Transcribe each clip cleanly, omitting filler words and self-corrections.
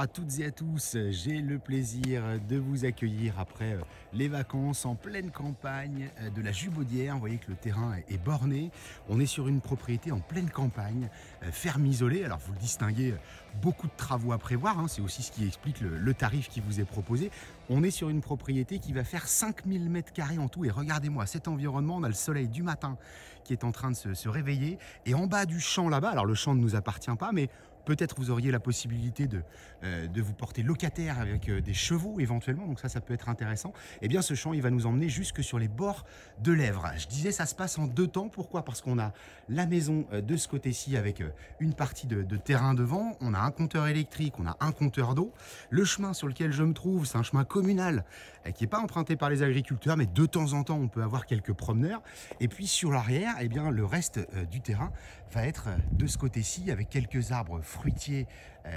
à toutes et à tous, j'ai le plaisir de vous accueillir après les vacances en pleine campagne de la Jubaudière. Vous voyez que le terrain est borné, on est sur une propriété en pleine campagne, ferme isolée. Alors vous le distinguez, beaucoup de travaux à prévoir, hein, c'est aussi ce qui explique le tarif qui vous est proposé. On est sur une propriété qui va faire 5000 m² en tout et regardez-moi cet environnement, on a le soleil du matin qui est en train de se réveiller et en bas du champ là-bas, alors le champ ne nous appartient pas mais peut-être vous auriez la possibilité de vous porter locataire avec des chevaux éventuellement, donc ça peut être intéressant. Et bien ce champ, il va nous emmener jusque sur les bords de l'Èvre. Je disais, ça se passe en deux temps. Pourquoi? Parce qu'on a la maison de ce côté-ci avec une partie de terrain devant, on a un compteur électrique, on a un compteur d'eau. Le chemin sur lequel je me trouve, c'est un chemin communal qui n'est pas emprunté par les agriculteurs, mais de temps en temps, on peut avoir quelques promeneurs. Et puis sur l'arrière, eh bien, le reste du terrain va être de ce côté-ci avec quelques arbres fruitiers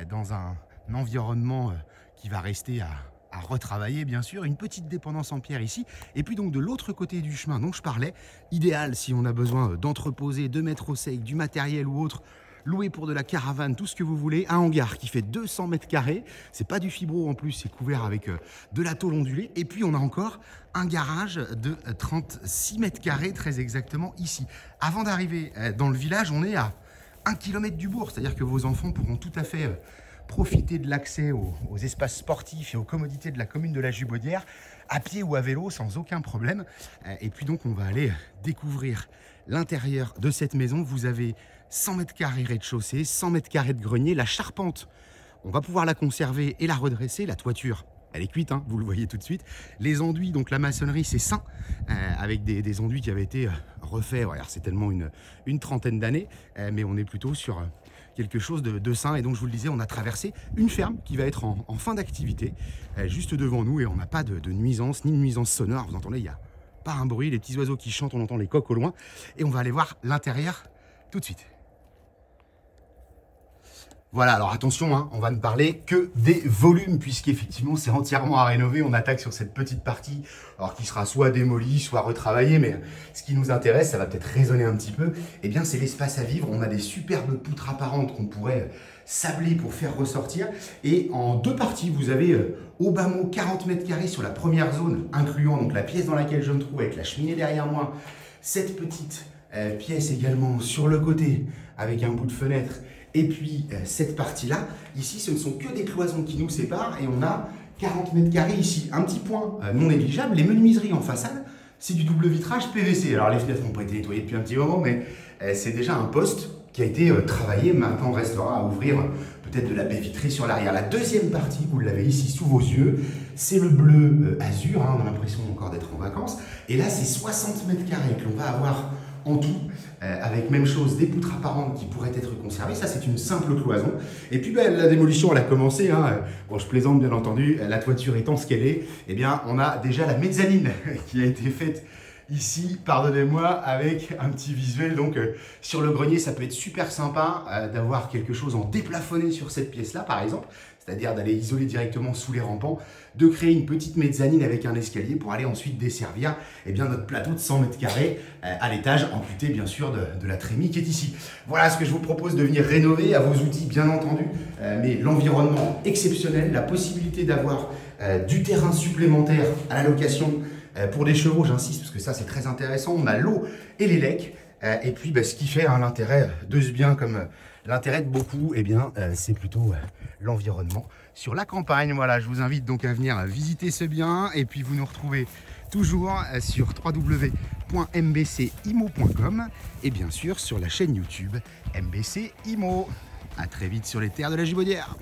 dans un environnement qui va rester à retravailler bien sûr, une petite dépendance en pierre ici, et puis donc de l'autre côté du chemin dont je parlais, idéal si on a besoin d'entreposer, de mettre au sec du matériel ou autre, loué pour de la caravane, tout ce que vous voulez, un hangar qui fait 200 m², c'est pas du fibro en plus, c'est couvert avec de la tôle ondulée, et puis on a encore un garage de 36 m², très exactement ici. Avant d'arriver dans le village, on est à 1 km du bourg, c'est-à-dire que vos enfants pourront tout à fait profiter de l'accès aux espaces sportifs et aux commodités de la commune de la Jubaudière, à pied ou à vélo, sans aucun problème. Et puis donc, on va aller découvrir l'intérieur de cette maison. Vous avez 100 m² rez-de-chaussée, 100 m² de grenier. La charpente, on va pouvoir la conserver et la redresser. La toiture, elle est cuite, hein, vous le voyez tout de suite. Les enduits, donc la maçonnerie, c'est sain, avec des enduits qui avaient été refaits, voilà, c'est tellement une trentaine d'années, mais on est plutôt sur quelque chose de sain. Et donc, je vous le disais, on a traversé une ferme qui va être en fin d'activité, juste devant nous, et on n'a pas de nuisance, ni de nuisance sonore. Vous entendez, il n'y a pas un bruit, les petits oiseaux qui chantent, on entend les coqs au loin. Et on va aller voir l'intérieur tout de suite. Voilà, alors attention, hein, on va ne parler que des volumes, puisqu'effectivement c'est entièrement à rénover. On attaque sur cette petite partie, alors qui sera soit démolie, soit retravaillée, mais ce qui nous intéresse, ça va peut-être résonner un petit peu, eh bien c'est l'espace à vivre. On a des superbes poutres apparentes qu'on pourrait sabler pour faire ressortir. Et en deux parties, vous avez au bas mot 40 m² sur la première zone, incluant donc la pièce dans laquelle je me trouve avec la cheminée derrière moi, cette petite pièce également sur le côté avec un bout de fenêtre. Et puis cette partie-là, ici, ce ne sont que des cloisons qui nous séparent et on a 40 m² ici. Un petit point non négligeable, les menuiseries en façade, c'est du double vitrage PVC. Alors les fenêtres n'ont pas été nettoyées depuis un petit moment, mais c'est déjà un poste qui a été travaillé. Maintenant, on restera à ouvrir peut-être de la baie vitrée sur l'arrière. La deuxième partie, vous l'avez ici sous vos yeux, c'est le bleu azur, hein, on a l'impression encore d'être en vacances. Et là, c'est 60 m² que l'on va avoir en tout, avec même chose, des poutres apparentes qui pourraient être conservées. Ça, c'est une simple cloison. Et puis, la démolition, elle a commencé. Hein. Bon, je plaisante, bien entendu. La toiture étant ce qu'elle est, eh bien, on a déjà la mezzanine qui a été faite ici, pardonnez-moi, avec un petit visuel. Donc, sur le grenier, ça peut être super sympa d'avoir quelque chose en déplafonné sur cette pièce-là, par exemple. C'est-à-dire d'aller isoler directement sous les rampants, de créer une petite mezzanine avec un escalier pour aller ensuite desservir notre plateau de 100 m² à l'étage, amputé bien sûr de la trémie qui est ici. Voilà ce que je vous propose de venir rénover à vos outils bien entendu, mais l'environnement exceptionnel, la possibilité d'avoir du terrain supplémentaire à la location pour des chevaux, j'insiste parce que ça c'est très intéressant, on a l'eau et les lecs. Et puis, ce qui fait l'intérêt de ce bien, comme l'intérêt de beaucoup, eh bien, c'est plutôt l'environnement sur la campagne. Voilà, je vous invite donc à venir visiter ce bien. Et puis, vous nous retrouvez toujours sur www.mbcimo.com et bien sûr sur la chaîne YouTube MBC Imo. À très vite sur les terres de la Jubaudière.